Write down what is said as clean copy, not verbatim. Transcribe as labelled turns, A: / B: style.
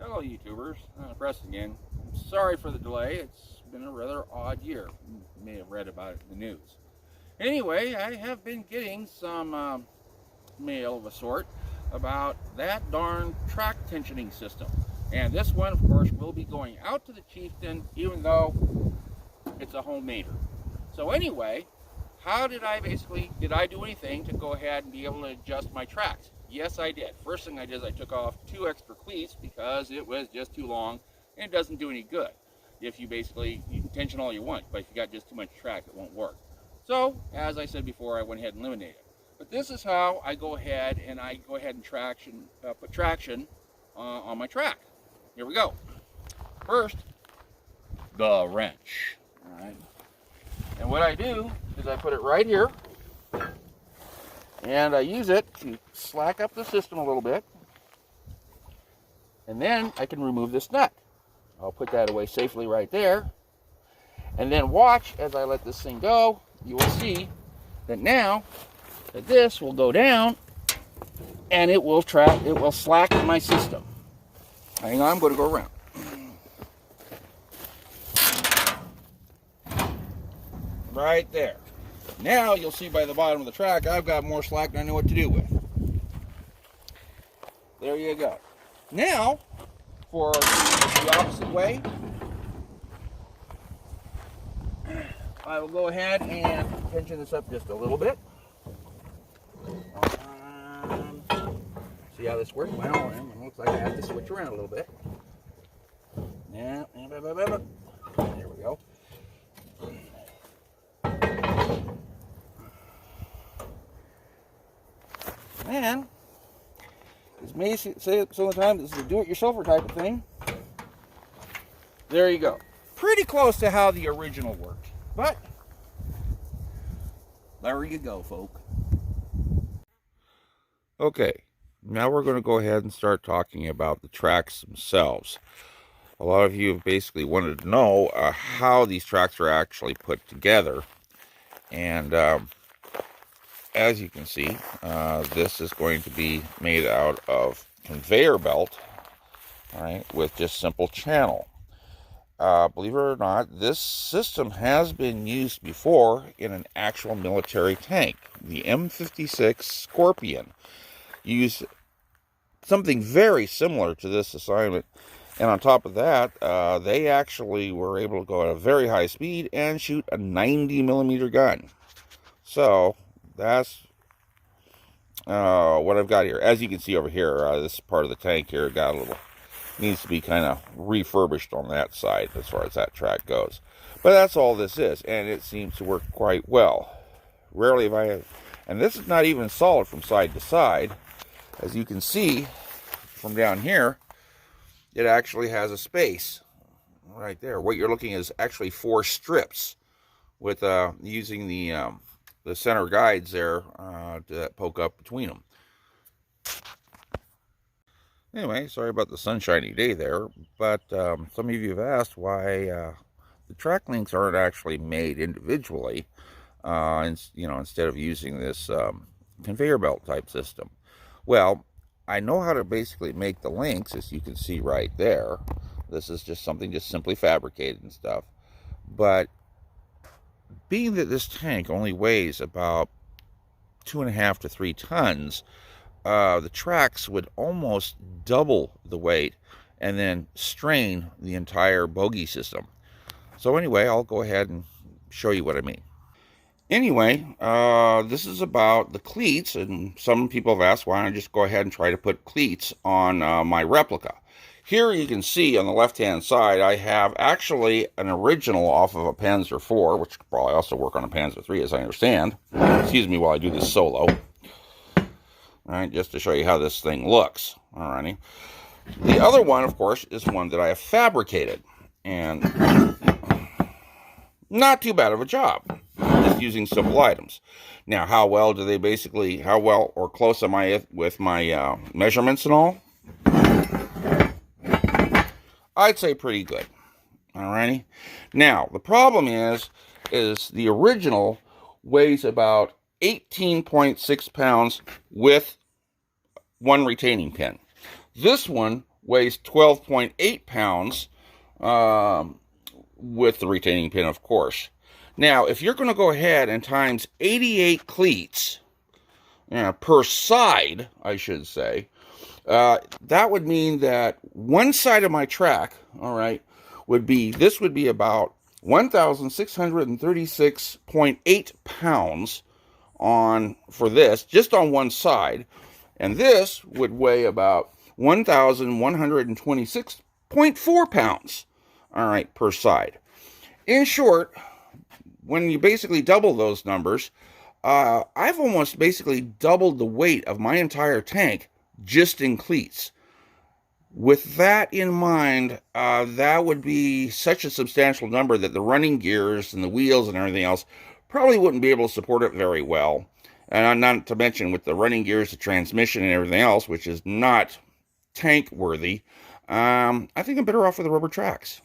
A: Hello YouTubers, Preston again. Sorry for the delay, it's been a rather odd year. You may have read about it in the news. Anyway, I have been getting some mail of a sort about that darn track tensioning system. And this one, of course, will be going out to the Chieftain, even though it's a homemaker. So anyway, did I do anything to go ahead and be able to adjust my tracks? Yes, I did. First thing I did is I took off 2 extra cleats because it was just too long and it doesn't do any good. If you can tension all you want, but if you got just too much track, it won't work. So, as I said before, I went ahead and eliminated it. But this is how I go ahead and put traction on my track. Here we go. First, the wrench. All right. And what I do is I put it right here, and I use it to slack up the system a little bit, and then I can remove this nut. I'll put that away safely right there, and then watch as I let this thing go. You will see that now that this will go down, and it will slacken my system. Hang on, I'm going to go around. Right there. Now you'll see by the bottom of the track I've got more slack than I know what to do with. There you go. Now for the opposite way, I will go ahead and tension this up just a little bit. See how this works? Well, it looks like I have to switch around a little bit. Yeah, there we go. And this may say some of the time this is a do-it-yourselfer type of thing. There you go. Pretty close to how the original worked, but there you go, folk. Okay, now we're going to go ahead and start talking about the tracks themselves. A lot of you have basically wanted to know how these tracks are actually put together, and as you can see, this is going to be made out of conveyor belt, all right, with just simple channel. Believe it or not, this system has been used before in an actual military tank. The M56 Scorpion used something very similar to this assignment, and on top of that, they actually were able to go at a very high speed and shoot a 90mm gun. So that's what I've got here. As you can see over here, this part of the tank here needs to be kind of refurbished on that side as far as that track goes. But that's all this is, and it seems to work quite well. Rarely have I, and this is not even solid from side to side. As you can see from down here, it actually has a space right there. What you're looking at is actually 4 strips with using the center guides there to poke up between them. Anyway, sorry about the sunshiny day there, but some of you have asked why the track links aren't actually made individually, instead of using this conveyor belt type system. Well, I know how to basically make the links, as you can see right there. This is just something just simply fabricated and stuff, but being that this tank only weighs about 2.5 to 3 tons, the tracks would almost double the weight and then strain the entire bogie system. So anyway, I'll go ahead and show you what I mean. Anyway, this is about the cleats, and some people have asked why don't I just go ahead and try to put cleats on my replica. Here you can see on the left-hand side, I have actually an original off of a Panzer IV, which could probably also work on a Panzer III, as I understand. Excuse me while I do this solo. All right, just to show you how this thing looks. All righty. The other one, of course, is one that I have fabricated, and not too bad of a job, just using simple items. Now, how well or close am I with my measurements and all? I'd say pretty good. Alrighty. Now, the problem is the original weighs about 18.6 pounds with one retaining pin. This one weighs 12.8 pounds with the retaining pin, of course. Now, if you're going to go ahead and times 88 cleats per side, I should say, that would mean that one side of my track, all right, would be about 1,636.8 pounds for this, just on one side. And this would weigh about 1,126.4 pounds, all right, per side. In short, when you basically double those numbers, I've almost basically doubled the weight of my entire tank just in cleats. With that in mind, that would be such a substantial number that the running gears and the wheels and everything else probably wouldn't be able to support it very well. And not to mention with the running gears, the transmission, and everything else, which is not tank worthy, I think I'm better off with the rubber tracks.